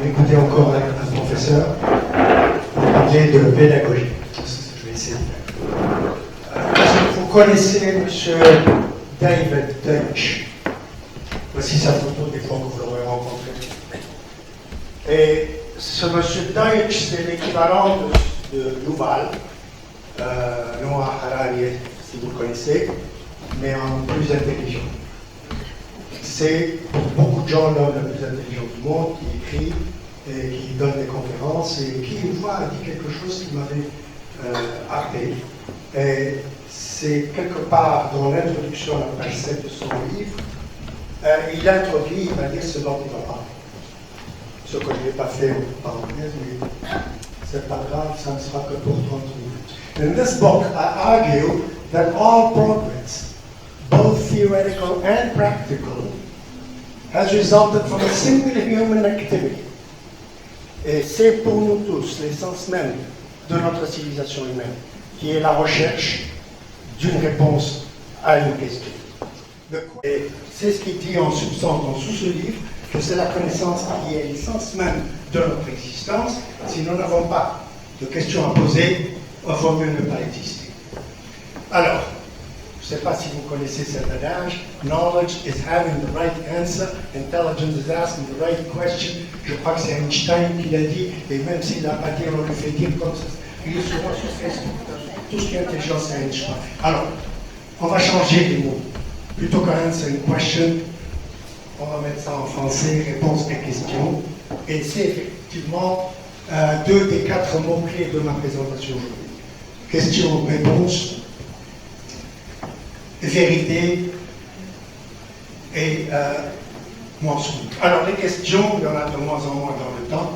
écouter encore un professeur parler de pédagogie. Je vais essayer de faire. Vous connaissez M. David Deutsch. Voici sa photo des fois que vous l'aurez rencontré. Et ce M. Deutsch, c'est l'équivalent de Yuval Noah Harari, si vous le connaissez, mais en plus intelligent. C'est pour beaucoup de gens l'homme le plus intelligent du monde, qui écrit, et qui donne des conférences, et qui une fois a dit quelque chose qui m'avait happé. Et c'est quelque part dans l'introduction à la page 7 de son livre, il introduit, il va dire ce dont il va parler. Ce que je n'ai pas fait en parenthèse, mais c'est pas grave, ça ne sera que pour 30 minutes. In this book, I argue that all progress, both theoretical and practical, has resulted from a single human activity. Et c'est pour nous tous l'essence même de notre civilisation humaine, qui est la recherche d'une réponse à une question. Et c'est ce qu'il dit en substance dans sous ce livre, que c'est la connaissance qui est l'essence même de notre existence. Si nous n'avons pas de questions à poser, il vaut mieux ne pas exister. Alors, je ne sais pas si vous connaissez cet adage, knowledge is having the right answer, intelligence is asking the right question. Je crois que c'est Einstein qui l'a dit, et même s'il ne l'a pas dit, on lui fait dire comme ça. Il est souvent sur Facebook. Tout ce qui est intelligent, c'est Einstein. Alors, on va changer les mots. Plutôt qu'answer une question, on va mettre ça en français, réponse et question. Et c'est effectivement 2 des 4 mots-clés de ma présentation aujourd'hui. Question, réponse, vérité et mensonge. Alors les questions, il y en a de moins en moins dans le temps.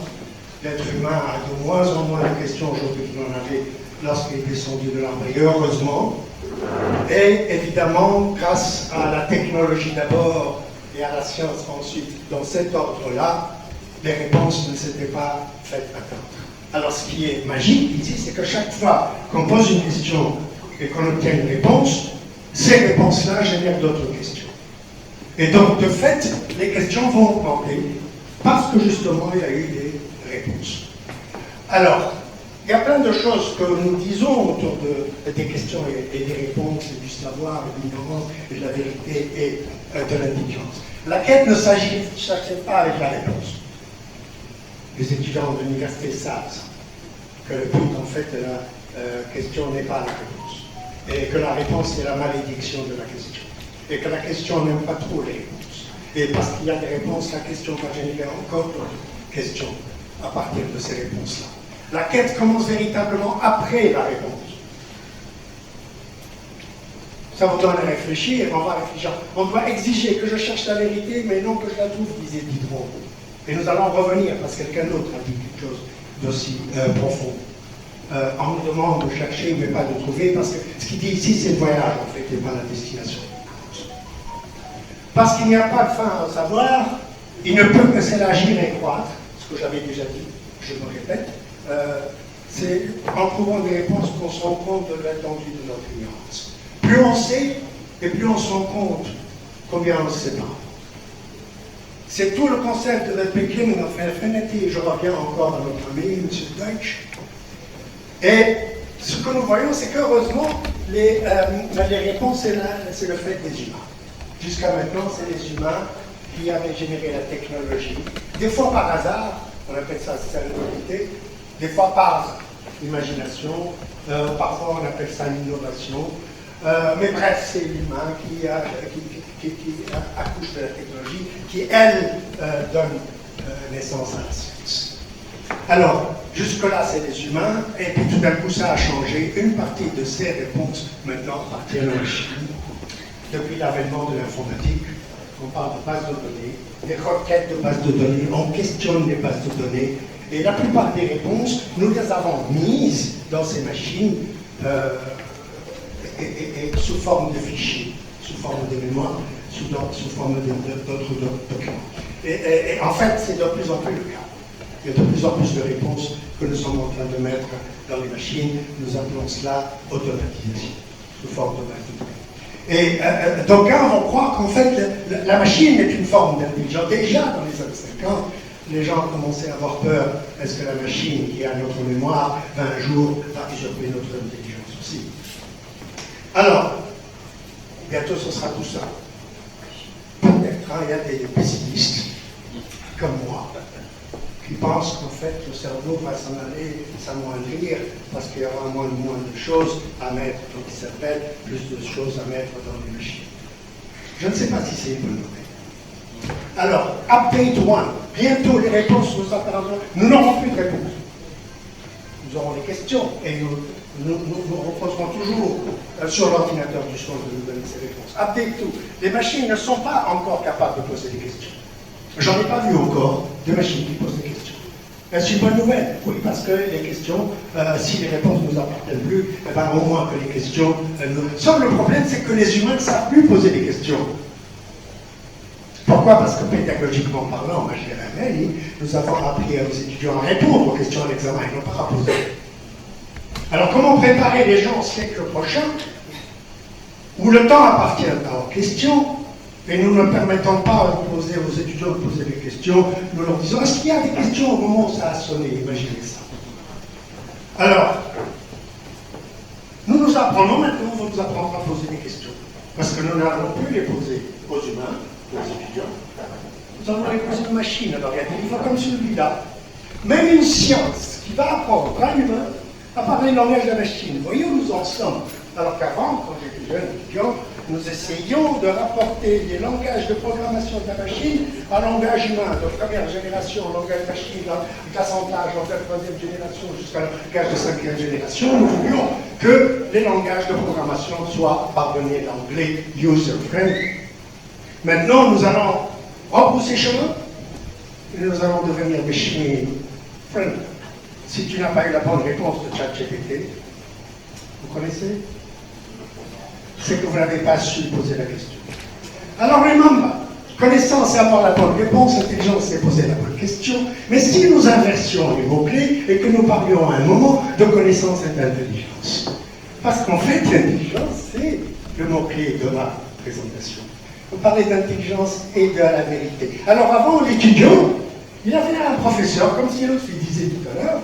L'être humain a de moins en moins de questions aujourd'hui qu'il en avait lorsqu'il est descendu de l'arbre, et heureusement. Et évidemment, grâce à la technologie d'abord et à la science ensuite, dans cet ordre-là, les réponses ne s'étaient pas faites attendre. Alors ce qui est magique ici, c'est que chaque fois qu'on pose une question et qu'on obtient une réponse, ces réponses-là génèrent d'autres questions. Et donc, de fait, les questions vont augmenter parce que justement, il y a eu des réponses. Alors, il y a plein de choses que nous disons autour des questions et des réponses, et du savoir, et de l'ignorance, et de la vérité, et de l'intelligence. La quête ne s'achève pas avec la réponse. Les étudiants de l'université savent ça, que le but, en fait, de la question n'est pas la réponse. Et que la réponse, c'est la malédiction de la question. Et que la question n'aime pas trop les réponses. Et parce qu'il y a des réponses, la question va générer encore d'autres questions à partir de ces réponses-là. La quête commence véritablement après la réponse. Ça vous donne à réfléchir, on va réfléchir. On doit exiger que je cherche la vérité, mais non que je la trouve, disait Diderot. Et nous allons revenir, parce que quelqu'un d'autre a dit quelque chose d'aussi profond. On nous demande de chercher, mais pas de trouver, parce que ce qu'il dit ici, c'est le voyage, en fait, et pas la destination. Parce qu'il n'y a pas de fin à savoir, il ne peut que s'élargir et croître, ce que j'avais déjà dit, je me répète, c'est en trouvant des réponses qu'on se rend compte de l'étendue de notre ignorance. Plus on sait, et plus on se rend compte combien on ne sait pas. C'est tout le concept de the beginning of infinity. Je reviens encore à notre ami, M. Deutsch. Et ce que nous voyons, c'est qu'heureusement, les réponses, c'est le fait des humains. Jusqu'à maintenant, c'est les humains qui avaient généré la technologie. Des fois par hasard, on appelle ça serendipité, des fois par imagination, parfois on appelle ça l'innovation. Mais bref, c'est l'humain qui accouche de la technologie, qui, elle, donne naissance à la science. Alors, jusque-là, c'est les humains, et puis tout d'un coup, ça a changé. Une partie de ces réponses, maintenant, appartient à la Chine. Depuis l'avènement de l'informatique, on parle de bases de données, des requêtes de bases de données, on questionne les bases de données, et la plupart des réponses, nous les avons mises dans ces machines et sous forme de fichiers, sous forme de mémoire, sous forme d'autres documents. Et en fait, c'est de plus en plus le cas. Il y a de plus en plus de réponses que nous sommes en train de mettre dans les machines. Nous appelons cela automatisation, sous forme de base de données. Et d'aucuns vont croire qu'en fait, la machine est une forme d'intelligence. Déjà, dans les années 50, les gens commençaient à avoir peur. Est-ce que la machine qui a notre mémoire va un jour usurper notre intelligence aussi? Alors, bientôt ce sera tout ça. Peut-être il y a des pessimistes, comme moi, qui pensent qu'en fait le cerveau va s'en aller, s'amoindrir, parce qu'il y aura moins de choses à mettre, donc il s'appelle plus de choses à mettre dans les machines. Je ne sais pas si c'est une bonne nouvelle. Alors, update 1, bientôt les réponses nous apparaîtront. Nous n'aurons plus de réponses. Nous aurons des questions et nous reposerons toujours sur l'ordinateur du son de nous donner ces réponses. Update 2, les machines ne sont pas encore capables de poser des questions. J'en ai pas vu encore de machines qui posent des questions. C'est une bonne nouvelle, oui, parce que les questions, si les réponses ne nous appartiennent plus, eh ben, au moins que les questions Sauf le problème, c'est que les humains ne savent plus poser des questions. Pourquoi? Parce que pédagogiquement parlant, moi je dirais, nous avons appris aux étudiants à répondre aux questions à l'examen et non pas à poser. Alors comment préparer les gens au siècle prochain, où le temps appartient aux questions, et nous ne permettons pas aux étudiants de poser des questions, nous leur disons, est-ce qu'il y a des questions au moment où ça a sonné? Imaginez ça. Alors, nous apprenons maintenant, on va nous apprendre à poser des questions. Parce que nous n'allons plus les poser aux humains, aux étudiants. Nous allons les poser aux machines. Alors, il y a des livres comme celui-là. Même une science qui va apprendre à l'humain à parler le langage de la machine. Vous voyez où nous en sommes? Alors qu'avant, quand j'étais jeune étudiant, nous essayions de rapporter les langages de programmation de la machine à langage humain, de première génération, langage machine, d'assemblage, langage de troisième génération, jusqu'à langage de cinquième génération. Nous voulions que les langages de programmation soient pardonnés l'anglais user-friendly. Maintenant, nous allons repousser chemin et nous allons devenir machine-friendly. Si tu n'as pas eu la bonne réponse de ChatGPT, vous connaissez? C'est que vous n'avez pas su poser la question. Alors, remember, connaissance et avoir la bonne réponse, intelligence c'est poser la bonne question, mais si nous inversions les mots-clés et que nous parlions à un moment de connaissance et d'intelligence. Parce qu'en fait, l'intelligence, c'est le mot-clé de la présentation. Vous parlez d'intelligence et de la vérité. Alors, avant, l'étudiant, il avait un professeur, comme si l'autre lui disait tout à l'heure,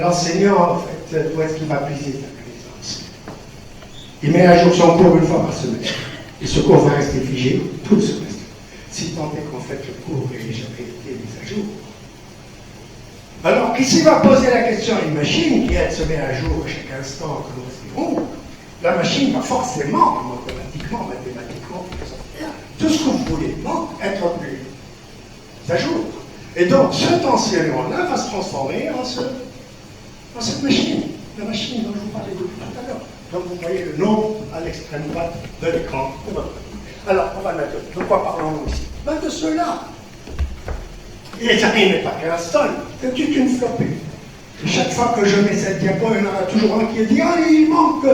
l'enseignant, en fait, où est-ce qu'il va puiser sa connaissance? Il met à jour son cours une fois par semestre. Et ce cours va rester figé tout le semestre. Si tant est qu'en fait le cours n'ait jamais été mis à jour. Alors, qui s'y va poser la question à une machine qui, elle, se met à jour à chaque instant que nous respirons, la machine va forcément, mathématiquement, tout ce que vous voulez, être plus à jour. Et donc, cet enseignant-là va se transformer en cette machine, la machine dont je vous parlais depuis tout à l'heure. Donc, vous voyez le nom à l'extrême droite de l'écran. Alors, on va mettre, de quoi parlons-nous ici? De ceux-là. Et ça n'est pas qu'un seul, c'est toute une flopée. Et chaque fois que je mets cette diapo, il y en a toujours un qui dit « Ah, il manque !»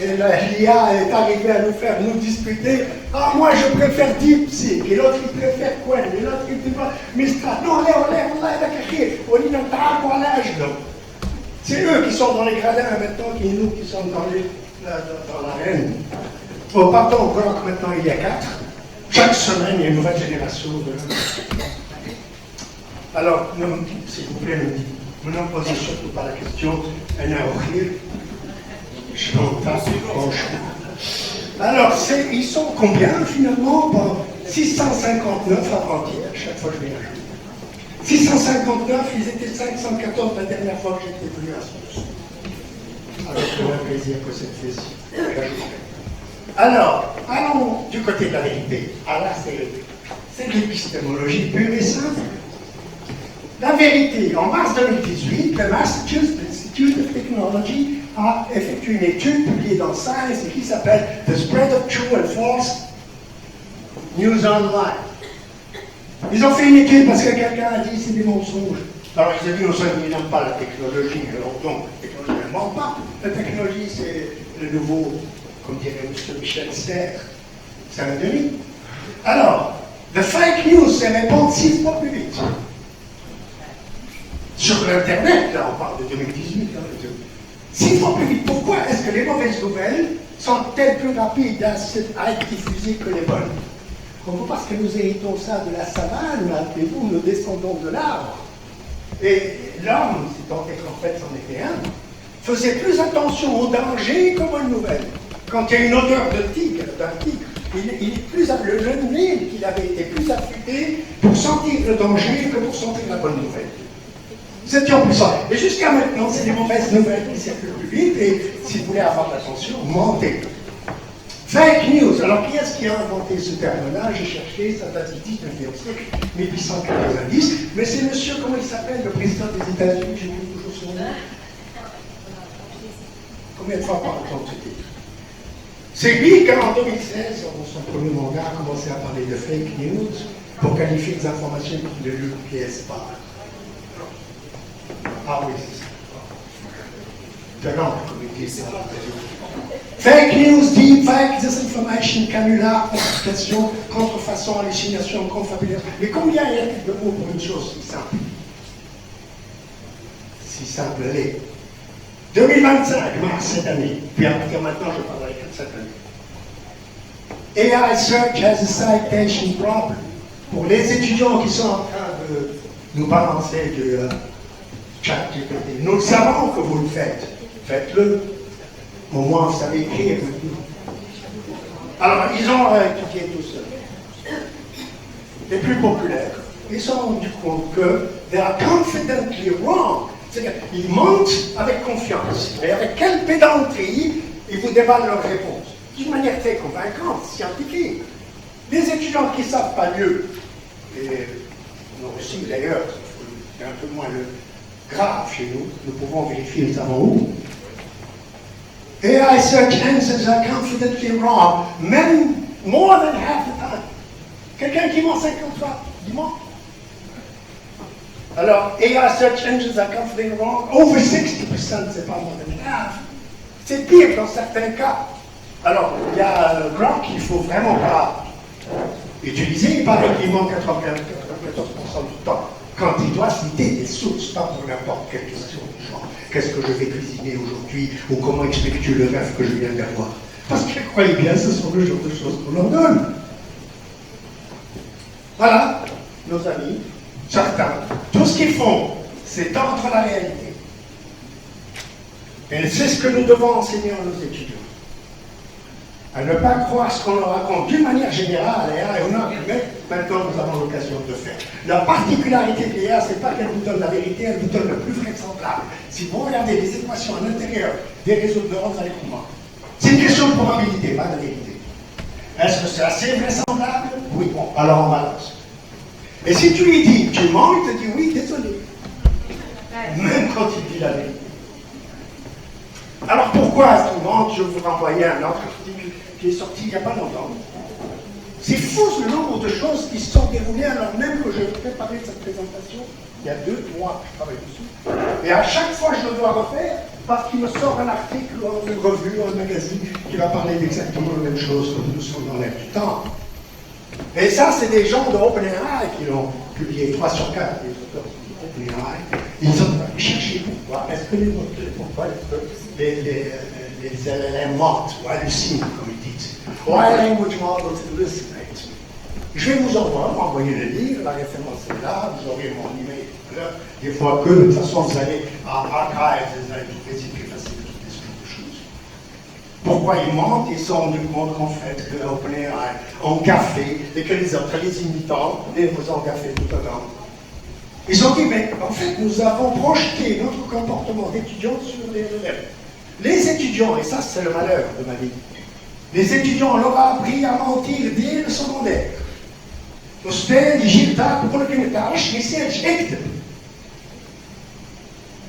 Et l'IA est arrivée à nous faire nous discuter. « Ah, moi, je préfère DeepSeek. » Et l'autre, il préfère Qwen. Et l'autre, il préfère Mistral. Non, là, c'est eux qui sont dans les gradins maintenant, nous qui sommes dans l'arène. Au pardon, encore maintenant, il y a 4. Chaque semaine, il y a une nouvelle génération de... Alors, s'il vous plaît, ne me posez surtout pas la question, alors, ils sont combien finalement? 659 avant-hier, chaque fois que je viens à jour. 659, ils étaient 514 la dernière fois que j'étais venu à ce alors, c'est un plaisir que cette fois-ci. Alors, allons du côté de la vérité. Ah là, c'est de l'épistémologie pure et simple. La vérité, en mars 2018, le Massachusetts Institute of Technology a effectué une étude publiée dans Science et qui s'appelle The Spread of True and False News Online. Ils ont fait une étude parce que quelqu'un a dit c'est des mensonges. Alors ils ont dit, ils n'aiment pas la technologie, alors donc la technologie ne ment pas. La technologie c'est le nouveau, comme dirait M. Michel Serres, c'est un demi. Alors, the fake news, c'est répondre 6 fois plus vite. Sur l'Internet, là on parle de 2018, 6 fois plus vite. Pourquoi est-ce que les mauvaises nouvelles sont-elles plus rapides à être diffusées que les bonnes? Parce que nous héritons ça de la savane, et vous, nous descendons de l'arbre. Et l'homme, si tant est qu'en fait c'en était un, faisait plus attention au danger comme aux nouvelles. Quand il y a une odeur de tigre, il est plus, le jeune Neil qu'il avait été plus affûté pour sentir le danger que pour sentir la bonne nouvelle. C'est plus ça. Et jusqu'à maintenant, c'est les mauvaises nouvelles qui circulent plus vite, et si vous voulez avoir l'attention, mentez. Fake news. Alors, qui est-ce qui a inventé ce terme-là? J'ai cherché, ça date du 19e siècle, 1890, mais c'est monsieur, comment il s'appelle, le président des États-Unis, j'ai toujours son nom. Combien de fois parle-t-on de ce titre? C'est lui qui, en 2016, dans son premier mandat, a commencé à parler de fake news pour qualifier les informations de l'UPS par. Ah oui, c'est ça. C'est long, comité, c'est pas fake news, deepfake, disinformation, canular, falsification, contrefaçon, hallucination, confabulation. Mais combien y a-t-il de mots pour une chose si simple? Si simple, elle est. 2025, mars cette année. Puis à partir de maintenant, je parlerai de cette année. AI search has a citation problem. Pour les étudiants qui sont en train de nous balancer de ChatGPT, nous savons que vous le faites. Faites-le. Au moins, vous savez écrire. Alors, ils ont étudié tout ça. Les plus populaires, ils se sont rendus compte que they are confidently wrong. C'est-à-dire, ils mentent avec confiance. Et avec quelle pédanterie ils vous déballent leurs réponses. D'une manière très convaincante, scientifique. Les étudiants qui ne savent pas mieux, et nous aussi d'ailleurs, c'est un peu moins grave chez nous, nous pouvons vérifier, nous savons où. AI search answers are confidently wrong, même more than half the time. Quelqu'un qui ment 50 fois, il ment. Alors, AI search engines are confidently wrong, over 60%, c'est pas more than half. C'est pire dans certains cas. Alors, il y a Grok qu'il ne faut vraiment pas utiliser, il paraît qu'il ment 94% du temps, quand il doit citer des sources, pas pour n'importe quelle question du genre. Qu'est-ce que je vais cuisiner aujourd'hui, ou comment expliques-tu le rêve que je viens d'avoir? Parce qu'ils croyaient bien, ce sont le genre de choses qu'on leur donne. Voilà, nos amis, certains, tout ce qu'ils font, c'est tendre la réalité. Et c'est ce que nous devons enseigner à nos étudiants. À ne pas croire ce qu'on leur raconte d'une manière générale, et on a maintenant nous avons l'occasion de le faire. La particularité de l'IA, ce n'est pas qu'elle vous donne la vérité, elle vous donne le plus vraisemblable. Si vous regardez les équations à l'intérieur des réseaux de neurones, vous allez comprendre. C'est une question de probabilité, pas de vérité. Est-ce que c'est assez vraisemblable? Oui, bon, alors on balance. Et si tu lui dis, tu mens, il te dit oui, désolé. Même quand il dit la vérité. Alors pourquoi est-ce qu'il ment? Je vais vous renvoyer un autre article qui est sorti il n'y a pas longtemps. C'est fou le nombre de choses qui se sont déroulées alors même que je préparais cette présentation. Il y a 2 mois que je travaille dessus. Et à chaque fois, je le dois refaire parce qu'il me sort un article ou une revue ou un magazine qui va parler d'exactement la même chose que nous sommes dans l'air du temps. Et ça, c'est des gens de OpenAI qui l'ont publié, 3 sur 4, les auteurs d'OpenAI. Ils ont cherché pourquoi. Est-ce que les LLM mentent ou hallucinent, comme ils disent? Why language models hallucinate? Je vais vous envoyer le livre, la référence est là, vous aurez mon email tout à l'heure. Des fois que, de toute façon, vous allez à Archive, vous allez trouver, c'est plus facile de trouver ce genre de choses. Pourquoi ils mentent? Ils sont rendus compte qu'en fait, que OpenAI ont gaffé et que les autres, les imitants, les vous ont gaffé tout à l'heure. Ils ont dit, mais en fait, nous avons projeté notre comportement d'étudiants sur les élèves. Les étudiants, et ça c'est le malheur de ma vie, les étudiants, on leur a appris à mentir dès le secondaire. Le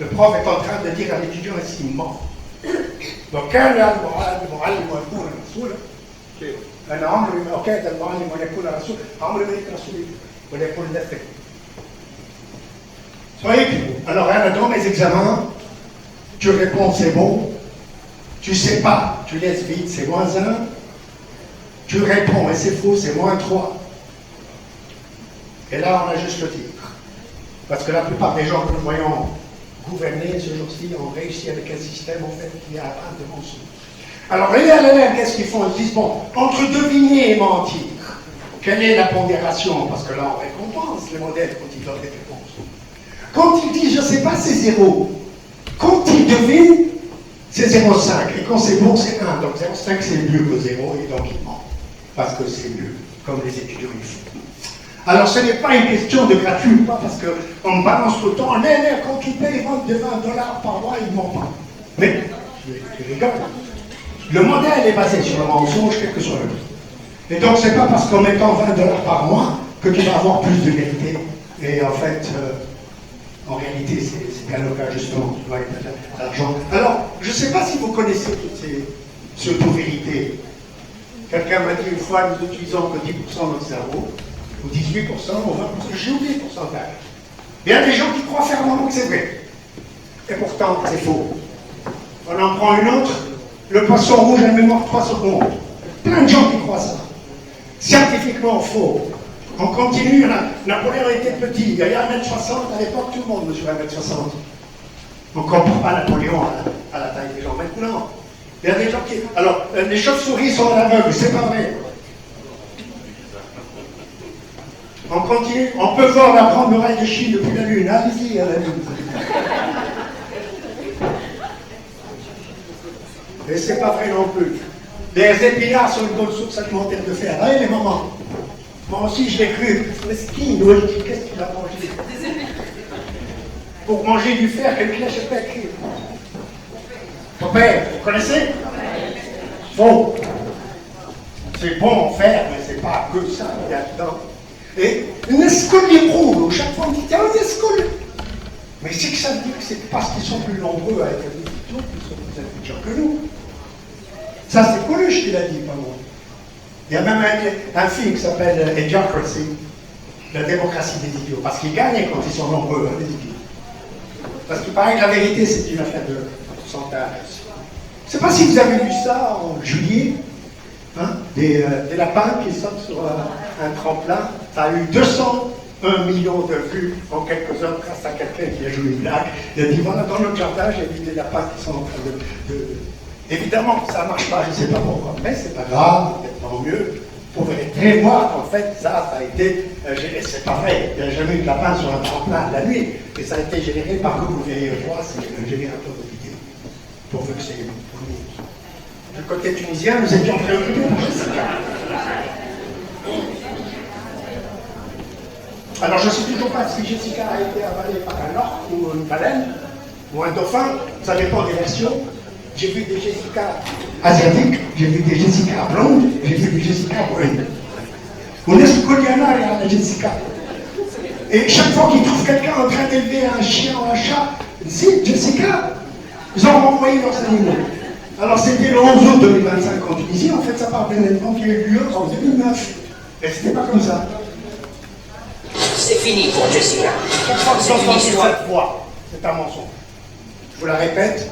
prof est en train de dire à l'étudiant ainsi, il ment. Donc, كان المعلم يكون رسولا. أنا عمري ما كان المعلم يكون رسول، عمري ما يكون رسول ولا يكون دفتر. Soyez plus. Alors, dans mes examens, tu réponds, c'est bon. Tu sais pas, tu laisses vite, c'est -1. Tu réponds, et c'est faux, c'est -3. Et là, on a juste le titre. Parce que la plupart des gens que nous voyons gouverner ce jour-ci ont réussi avec un système, en fait, qui est à plein de mensonges. Alors, les LLM, qu'est-ce qu'ils font? Ils disent, bon, entre deviner et mentir, quelle est la pondération? Parce que là, on récompense les modèles quand ils donnent des réponses. Quand ils disent, je ne sais pas, c'est 0. Quand ils devinent, c'est 0,5. Et quand c'est bon, c'est 1. Donc 0,5, c'est mieux que 0, et donc ils mentent. Parce que c'est mieux, comme les étudiants le font. Alors, ce n'est pas une question de gratuit ou pas, parce qu'on me balance tout le temps, quand tu payes de $20 par mois, ils ne mentent pas. Mais, je rigole. Le modèle est basé sur le mensonge, quel que soit le prix. Et donc, c'est pas parce qu'en mettant $20 par mois que tu vas avoir plus de vérité. Et en fait, en réalité, c'est bien le cas, justement. Tu dois être à l'argent. Alors, je ne sais pas si vous connaissez toutes ces pseudo-vérités. Quelqu'un m'a dit une fois, nous n'utilisons que 10% de notre cerveau, ou 18%, ou 20%. J'ai oublié le pourcentage. Il y a des gens qui croient fermement que c'est vrai. Et pourtant, c'est faux. On en prend une autre. Le poisson rouge a une mémoire de 3 secondes. Plein de gens qui croient ça. Scientifiquement faux. On continue. Napoléon était petit. Il y a 1m60. À l'époque, tout le monde mesurait 1m60. On ne compare pas Napoléon à la taille des gens maintenant. Il y a des gens qui... Alors, les chauves-souris sont à l'aveugle. C'est pas vrai. On continue. On peut voir la grande muraille de Chine depuis la Lune. Allez-y à la Lune. Et c'est pas vrai non plus. Les épinards sont une bonne source alimentaire de fer. Allez les mamans. Moi aussi je l'ai cru. Mesquine, qu'est-ce qu'il a mangé? Pour manger du fer, quelqu'un n'a pas écrit. Ton père, vous connaissez? Faux. C'est bon en fer, mais c'est pas que ça qu'il y a dedans. Et une escolier rouge, chaque fois on dit tiens, un escolier. Mais c'est que ça veut dire que c'est parce qu'ils sont plus nombreux à être intelligents qu'ils sont plus intelligents que nous. Ça, c'est Coluche qui l'a dit, pas moi. Il y a même un film qui s'appelle Idiocracy, la démocratie des idiots, parce qu'ils gagnent quand ils sont nombreux, hein, les idiots. Parce qu'il paraît que la vérité, c'est une affaire de pourcentage. Je ne sais pas si vous avez vu ça en juillet, hein, des lapins qui sautent sur un tremplin. Ça a eu 201 millions de vues en quelques heures grâce à quelqu'un qui a joué une blague. Il a dit voilà, dans notre jardin, j'ai vu des lapins qui sont en train de... Évidemment, ça ne marche pas, je ne sais pas pourquoi, mais c'est pas grave, tant mieux. Vous verrez voir qu'en fait, ça a été généré, c'est pas vrai, il n'y a jamais eu de lapin sur un tremplin la nuit, et ça a été généré par Google, vous verrez voir, c'est un générateur de vidéos, pourvu que c'est du côté tunisien, nous étions préoccupés par Jessica. Alors, je ne sais toujours pas si Jessica a été avalée par un orque ou une baleine, ou un dauphin, ça dépend des versions. J'ai vu des Jessica asiatiques, j'ai vu des Jessica blondes, j'ai vu des Jessica brunes. On est sous Coliana et la Jessica. Et chaque fois qu'ils trouvent quelqu'un en train d'élever un chien ou un chat, si, Jessica, ils ont renvoyé leurs animaux. Alors c'était le 11 août 2025 en Tunisie, en fait ça part d'un événement qui a eu lieu en 2009. Et c'était pas comme ça. C'est fini pour Jessica. Chaque fois que C'est une j'entends histoire. cette voix, c'est un mensonge. Je vous la répète.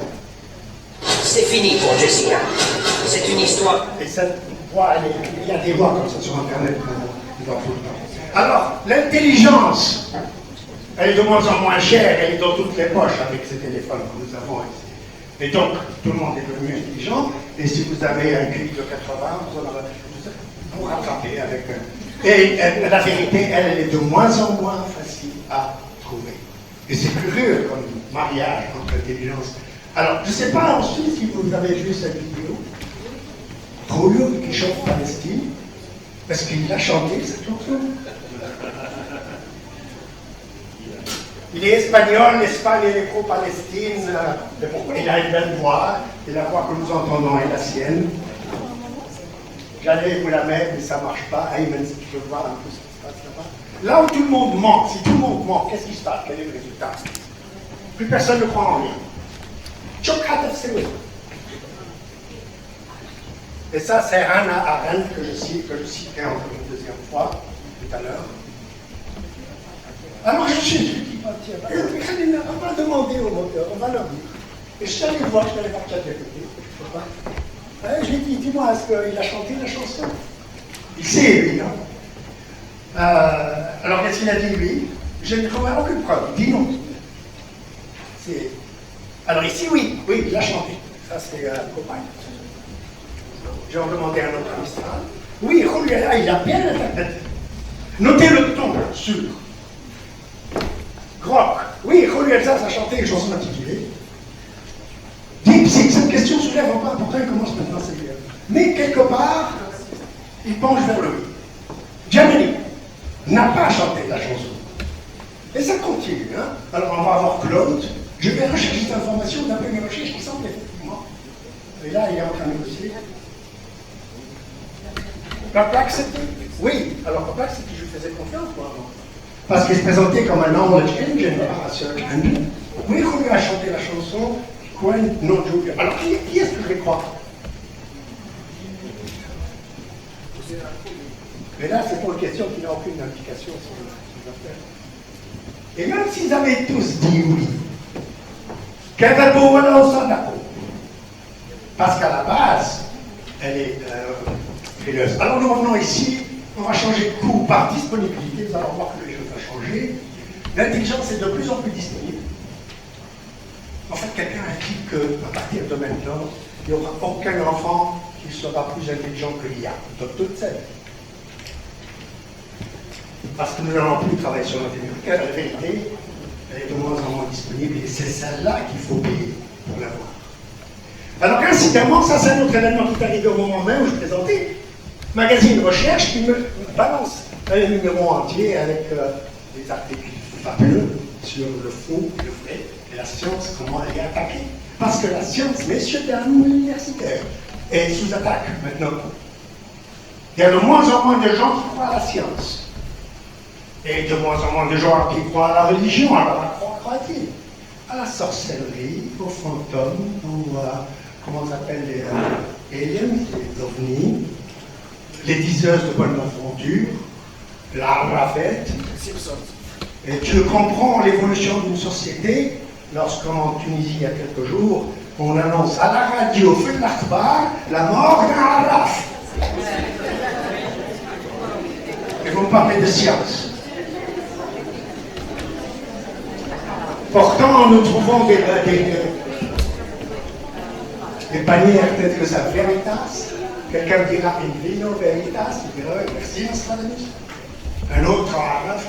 C'est fini pour Jessica. C'est une histoire. Et cette voix, il y a des voix comme ça sur Internet, on voit tout le temps. Alors, l'intelligence, elle est de moins en moins chère, elle est dans toutes les poches avec ces téléphones que nous avons ici. Et donc, tout le monde est devenu intelligent, et si vous avez un QI de 80, vous en aurez vous rattraper avec... Et la vérité, elle est de moins en moins facile à trouver. Et c'est curieux comme mariage entre intelligence. Alors, je ne sais pas ensuite si vous avez vu cette vidéo. Julio qui chante Palestine, parce qu'il a chanté cette chanson. Il est espagnol, l'Espagne est pro-Palestine, il a une belle voix, et la voix que nous entendons est la sienne. J'allais vous la mettre, mais ça ne marche pas. Ayman, si tu peux voir un peu ce qui se passe là-bas. Là où tout le monde ment, si tout le monde ment, qu'est-ce qui se passe? Quel est le résultat? Plus personne ne croit en rien. Et ça, c'est Hannah Arendt que je citais encore une deuxième fois, tout à l'heure. Alors je dis, on va demander au moteur, on va leur dire. Et je suis allé voir ChatGPT. Je lui ai dit, dis-moi, est-ce qu'il a chanté la chanson? Il sait, lui, non? Alors qu'est-ce qu'il a dit, lui? Je ne trouve aucune preuve. Il dit non. Alors ici, oui, il a chanté. Ça, c'est un copain. J'ai demandé à un autre magistrat. Oui, Julieta, il a bien interprété. Notez le ton sur. Grock. Oui, Julieta a chanté une chanson intitulée Deep Six. Cette question soulève un peu important, il commence maintenant, c'est bien. Mais quelque part, il penche vers le oui. Giannini n'a pas chanté la chanson. Et ça continue. Hein? Alors on va avoir Claude. Je vais rechercher cette information d'après mes recherches qui semblent effectivement. Et là, il est en train de négocier. Complexity. Oui, alors Complexity, je lui faisais confiance, moi, avant. Parce qu'il se présentait comme un knowledge engine, pas un search engine. Oui, on lui a chanté la chanson When No Julia. Alors, qui est-ce que je vais croire? Mais là, c'est pour une question qui n'a aucune implication sur les affaires. Et même s'ils avaient tous dit oui, parce qu'à la base, elle est frileuse. Alors nous revenons ici, on va changer de coût par disponibilité, vous allez voir que les choses vont changer. L'intelligence est de plus en plus disponible. En fait, quelqu'un a dit qu'à partir de maintenant, il n'y aura aucun enfant qui sera plus intelligent que l'IA, de toute sa vie. Parce que nous n'allons plus travailler sur l'intelligence. La vérité, elle est de moins en moins disponible et c'est celle-là qu'il faut payer pour l'avoir. Alors incidemment, ça c'est un autre événement qui est arrivé au moment même où je présentais Magazine Recherche qui me balance un numéro entier avec des articles fabuleux sur le faux et le vrai et la science, comment elle est attaquée. Parce que la science, messieurs, dames, universitaires, est sous attaque maintenant. Il y a de moins en moins de gens qui croient à la science. Et de moins en moins de gens qui croient à la religion. Alors à quoi croient-ils? À la sorcellerie, aux fantômes, comment on appelle les aliens, les ovnis, les diseuses de bonne aventure, la fête. Et tu comprends l'évolution d'une société lorsqu'en Tunisie, il y a quelques jours, on annonce à la radio, feu de l'Akhbar, la mort d'un Araf. Et vous me parlez de science. Pourtant, nous trouvons des bannières telles que ça, Veritas. Quelqu'un dira in vino veritas, il dira merci Nostradamus. Un autre Araf.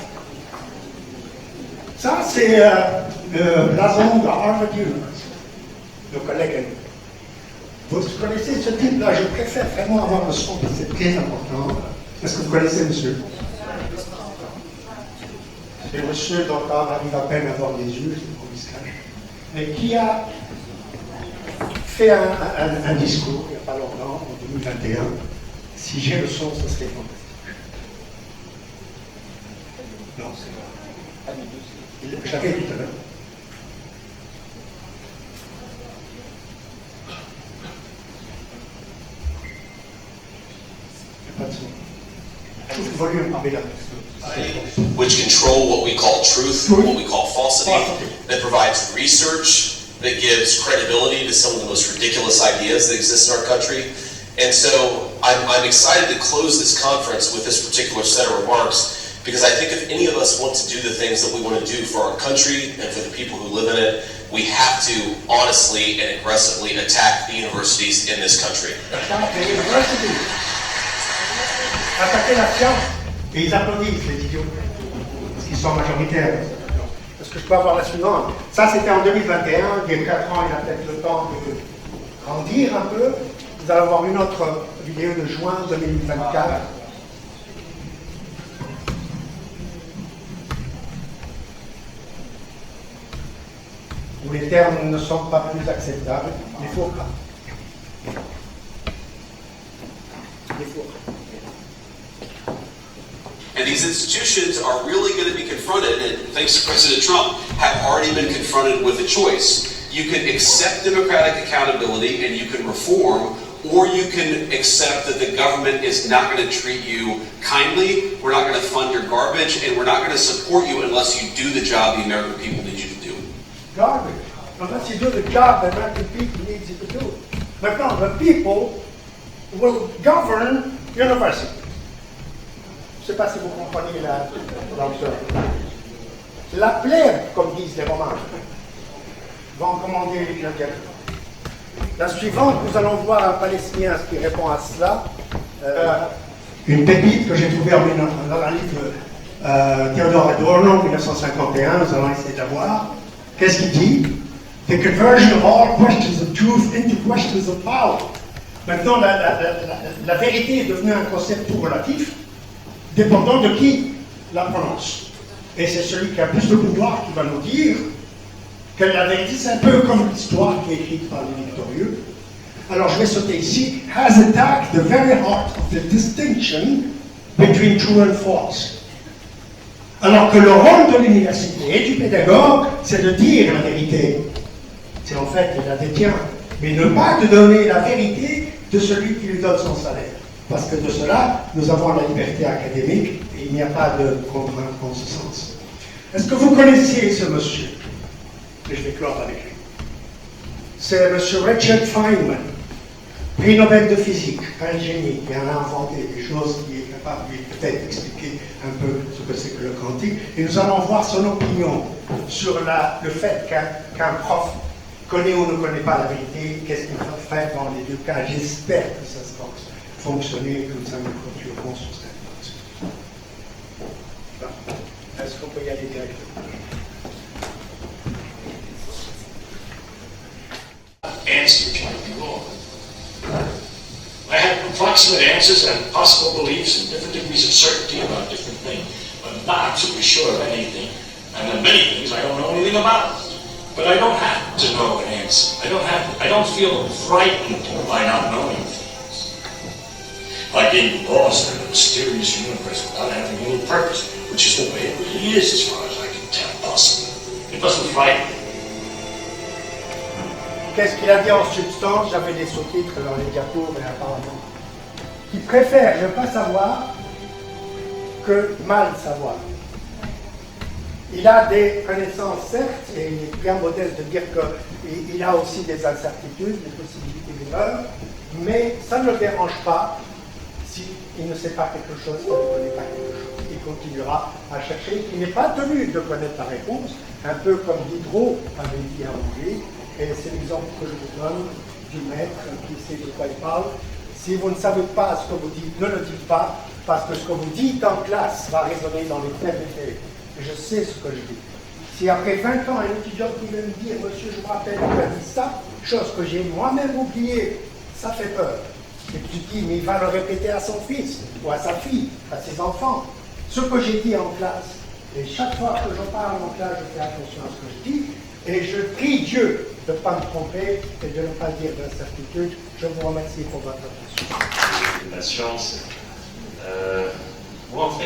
Ça, c'est le blason de Harvard University, nos collègues. Vous connaissez ce type-là, je préfère vraiment avoir le son, c'est très important. Est-ce que vous connaissez monsieur? C'est monsieur dont on arrive à peine à voir les yeux, c'est pour visage, mais qui a fait un discours il n'y a pas longtemps, en 2021. Si j'ai le son, ce serait fantastique. Non, c'est pas. Je l'avais dit tout à l'heure. Il n'y a pas de son. Tout le volume, ah, mais là. Which control what we call truth, what we call falsity, that provides research, that gives credibility to some of the most ridiculous ideas that exist in our country. And so I'm excited to close this conference with this particular set of remarks, because I think if any of us want to do the things that we want to do for our country and for the people who live in it, we have to honestly and aggressively attack the universities in this country. Attaquer la science, et ils applaudissent les idiots, parce qu'ils sont majoritaires. Est-ce que je peux avoir la suivante? Ça c'était en 2021, il y a 4 ans, il a peut-être le temps de grandir un peu. Vous allez avoir une autre vidéo de juin 2024. Où les termes ne sont pas plus acceptables, les faux cas. Les faux cas. And these institutions are really going to be confronted, and thanks to President Trump, have already been confronted with a choice. You can accept democratic accountability and you can reform, or you can accept that the government is not going to treat you kindly, we're not going to fund your garbage, and we're not going to support you unless you do the job the American people need you to do. Garbage. Unless you do the job the American people need you to do. Maintenant, the people will govern universities. Je ne sais pas si vous comprenez la plèbe, comme disent les Romains, va en commander les gladiateurs. La suivante, nous allons voir un Palestinien qui répond à cela. une pépite que j'ai trouvée dans un livre Theodore Adorno, 1951, nous allons essayer de la voir. Qu'est-ce qu'il dit? The conversion of all questions of truth into questions of power. Maintenant, la vérité est devenue un concept tout relatif, dépendant de qui la prononce. Et c'est celui qui a plus de pouvoir qui va nous dire que la vérité, c'est un peu comme l'histoire qui est écrite par les victorieux. Alors je vais sauter ici. Has attacked the very heart of the distinction between true and false. Alors que le rôle de l'université et du pédagogue, c'est de dire la vérité. C'est en fait, il la détient. Mais ne pas de donner la vérité de celui qui lui donne son salaire. Parce que de cela, nous avons la liberté académique et il n'y a pas de contrainte en ce sens. Est-ce que vous connaissiez ce monsieur? Et je vais clore avec lui. C'est M. Richard Feynman, prix Nobel de physique, un génie qui a inventé des choses qui est capable de peut-être expliquer un peu ce que c'est que le quantique. Et nous allons voir son opinion sur le fait qu'un prof connaît ou ne connaît pas la vérité, qu'est-ce qu'il faut faire dans les deux cas. J'espère que ça va fonctionner comme ça, nous continuerons sur cette base. Est-ce qu'on peut y aller directement? Answers might be wrong. I have approximate answers and possible beliefs and different degrees of certainty about different things, but not absolutely sure of anything. And then many things I don't know anything about. But I don't have to know an answer. I don't feel frightened by not knowing things. Like being lost in a mysterious universe without having any purpose, which is the way it really is as far as I can tell, possibly. It doesn't frighten me. Qu'est-ce qu'il a dit en substance? J'avais des sous-titres dans les diapos, mais apparemment. Il préfère ne pas savoir que mal savoir. Il a des connaissances, certes, et il est bien modeste de dire qu'il a aussi des incertitudes, des possibilités d'erreur, mais ça ne le dérange pas s'il ne sait pas quelque chose, s'il ne connaît pas quelque chose. Il continuera à chercher. Il n'est pas tenu de connaître la réponse, un peu comme Diderot avait dit à Angers, et c'est l'exemple que je vous donne du maître qui sait de quoi il parle. Si vous ne savez pas ce que vous dites, ne le dites pas, parce que ce que vous dites en classe va résonner dans les têtes des élèves. Je sais ce que je dis. Si après 20 ans, un étudiant qui vient me dire « Monsieur, je me rappelle, il a dit ça », chose que j'ai moi-même oubliée, ça fait peur. Et tu te dis « Mais il va le répéter à son fils, ou à sa fille, à ses enfants. » Ce que j'ai dit en classe, et chaque fois que je parle en classe, je fais attention à ce que je dis, et je prie Dieu de ne pas me tromper et de ne pas dire d'incertitude. Je vous remercie pour votre attention. La science, vous rentrez